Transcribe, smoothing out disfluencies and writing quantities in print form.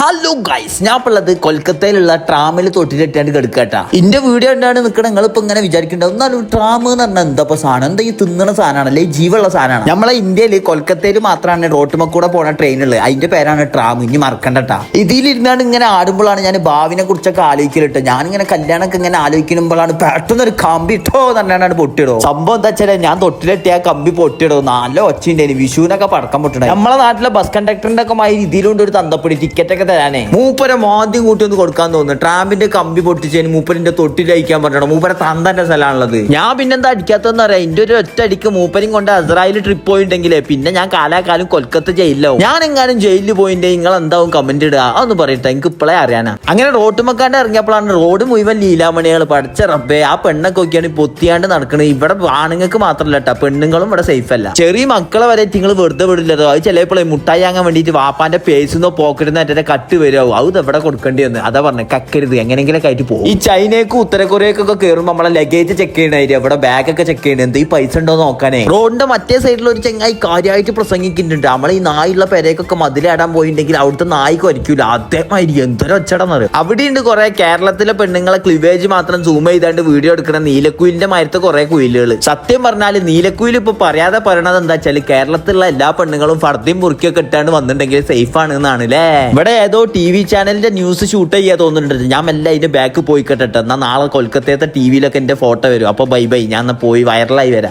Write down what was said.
Hello guys, ഞാൻ ഇപ്പോൾ ഉള്ളത് കൊൽക്കത്തയിലുള്ള ട്രാമിൽ തൊട്ടിലിട്ടാണ്ട് കിടക്കട്ടാ. ഇന്റെ വീഡിയോ ഉണ്ടാണ് നിൽക്കണം. നിങ്ങളിപ്പോ ഇങ്ങനെ വിചാരിക്കണ്ടാവും, എന്നാലും ട്രാം എന്ന് പറഞ്ഞാൽ എന്താ സാധനം? എന്താ ഈ തിന്നണ സാധനമാണല്ലേ, ഈ ജീവുള്ള സാധനമാണ്. നമ്മളെ ഇന്ത്യയിൽ കൊൽക്കത്തയിൽ മാത്രമാണ് റോട്ടുമ്മ കൂടെ പോണ ട്രെയിനുള്ളത്. അതിന്റെ പേരാണ് ട്രാം. ഇനി മറക്കണ്ടട്ടാ. ഇതിലിരുന്നാണ് ഇങ്ങനെ ആടുമ്പോഴാണ് ഞാൻ ഭാവിനെ കുറിച്ചൊക്കെ ആലോചിക്കലിട്ട്. ഞാനിങ്ങനെ കല്യാണമൊക്കെ ഇങ്ങനെ ആലോചിക്കുമ്പോഴാണ് പെട്ടെന്ന് ഒരു കമ്പി ഇട്ടോ തന്നെയാണ് പൊട്ടിയിടോ. സംഭവം എന്താ വെച്ചാൽ ഞാൻ തൊട്ടിലെട്ടിയ കമ്പി പൊട്ടിയിടോ. നല്ല ഒച്ചയുണ്ടായി. വിഷുവിനൊക്കെ പടക്കം പൊട്ടിടോ. നമ്മളെ നാട്ടിലെ ബസ് കണ്ടക്ടറിന്റെ ഒക്കെ മാതിരി ഇതിലുണ്ട് ഒരു തന്തപ്പൊടി ടിക്കറ്റ് ഒക്കെ തരാനേ. മൂപ്പരെ ആദ്യം കൂട്ടി ഒന്ന് കൊടുക്കാൻ തോന്നുന്നു. ട്രാമ്പിന്റെ കമ്പി പൊട്ടിച്ചതിന് മൂപ്പരിന്റെ തൊട്ടിലയക്കാൻ പറ്റണം. മൂപ്പരെ തന്തന്റെ സ്ഥലമാണുള്ളത്. ഞാൻ പിന്നെന്താ അടിക്കാത്തെന്ന് അറിയാം. എന്റെ ഒരു ഒറ്റ അടിക്ക് മൂപ്പരും കൊണ്ട് അസ്രായേൽ ട്രിപ്പ് പോയിട്ടുണ്ടെങ്കിലേ പിന്നെ ഞാൻ കാലാകാലം കൊൽക്കത്ത ജയിലിലാവും. ഞാൻ എങ്ങാനും ജയിലിൽ പോയിട്ടെ നിങ്ങൾ എന്താവും കമന്റ് ഇടുക അതൊന്ന് പറയട്ടെ. എനിക്ക് ഇപ്പോഴേ അറിയാനാ. അങ്ങനെ റോട്ടുമക്കാണ്ട് ഇറങ്ങിയപ്പോഴാണ് റോഡ് മുഴുവൻ ലീലാമണികൾ. പഠിച്ച റബ്ബേ, ആ പെണ്ണൊക്കെ നോക്കിയാണ് പൊത്തിയാണ്ട് നടക്കണത്. ഇവിടെ ആണുങ്ങൾക്ക് മാത്രമല്ല കേട്ടോ, പെണ്ണുങ്ങളും ഇവിടെ സേഫ് അല്ല. ചെറിയ മക്കളെ വരെ നിങ്ങൾ വെറുതെ വിടില്ലതോ. അത് ചിലപ്പോൾ മുട്ടായി വാങ്ങാൻ വേണ്ടിയിട്ട് വാപ്പാന്റെ പേഴ്സിന്നോ പോക്കറ്റിൽ നിന്ന് കട്ട് വരുമോ. അത് എവിടെ കൊടുക്കേണ്ടി വന്ന് അതാ പറഞ്ഞത്. കക്കരുത്, എങ്ങനെയെങ്കിലും ആയിട്ട് പോകും. ഈ ചൈനയ്ക്കും ഉത്തര കൊറിയക്കൊക്കെ കയറുമ്പോൾ നമ്മളെ ലഗേജ് ചെക്ക് ചെയ്യണായിരുന്നു. അവിടെ ബാഗൊക്കെ ചെക്ക് ചെയ്യണേ. എന്ത് ഈ പൈസ ഉണ്ടോ നോക്കാനേ. റോഡിന്റെ മറ്റേ സൈഡിൽ ഒരു ചെങ്ങായി കാര്യമായിട്ട് പ്രസംഗിക്കുന്നുണ്ട്. നമ്മളെ ഈ നായുള്ള പെരേക്കൊക്കെ മതിലിടാൻ പോയിട്ടുണ്ടെങ്കിൽ അവിടുത്തെ നായ്ക്ക് വരയ്ക്കൂല. അതേമാതിരി എന്തൊരു ഒച്ചടന്ന്. അവിടെയുണ്ട് കുറെ കേരളത്തിലെ പെണ്ണുങ്ങളെ ക്ലിവേജ് മാത്രം സൂം ചെയ്താണ്ട് വീഡിയോ എടുക്കുന്ന നീലക്കുയിലിന്റെ മരത്തെ കുറെ കുയിലുകൾ. സത്യം പറഞ്ഞാല് നീലക്കുയിൽ ഇപ്പൊ പറയാതെ പറയണത് എന്താ വെച്ചാല് കേരളത്തിലുള്ള എല്ലാ പെണ്ണുങ്ങളും ഫർദിയും മുറുക്കിയൊക്കെ ഇട്ടാണ്ട് വന്നിട്ടുണ്ടെങ്കിൽ സേഫ് ആണ് എന്നാണ് അല്ലേ. ഇവിടെ ഏതോ TV ചാനലിന്റെ ന്യൂസ് ഷൂട്ട് ചെയ്യാൻ തോന്നുന്നുണ്ട്. ഞാൻ മെല്ലെ അതിന്റെ ബാക്ക് പോയി കേട്ടെ. എന്നാൽ നാളെ കൊൽക്കത്തത്തെ TVയിലൊക്കെ എന്റെ ഫോട്ടോ വരും. അപ്പൊ ബൈ ബൈ, ഞാൻ പോയി വൈറലായി വരാം.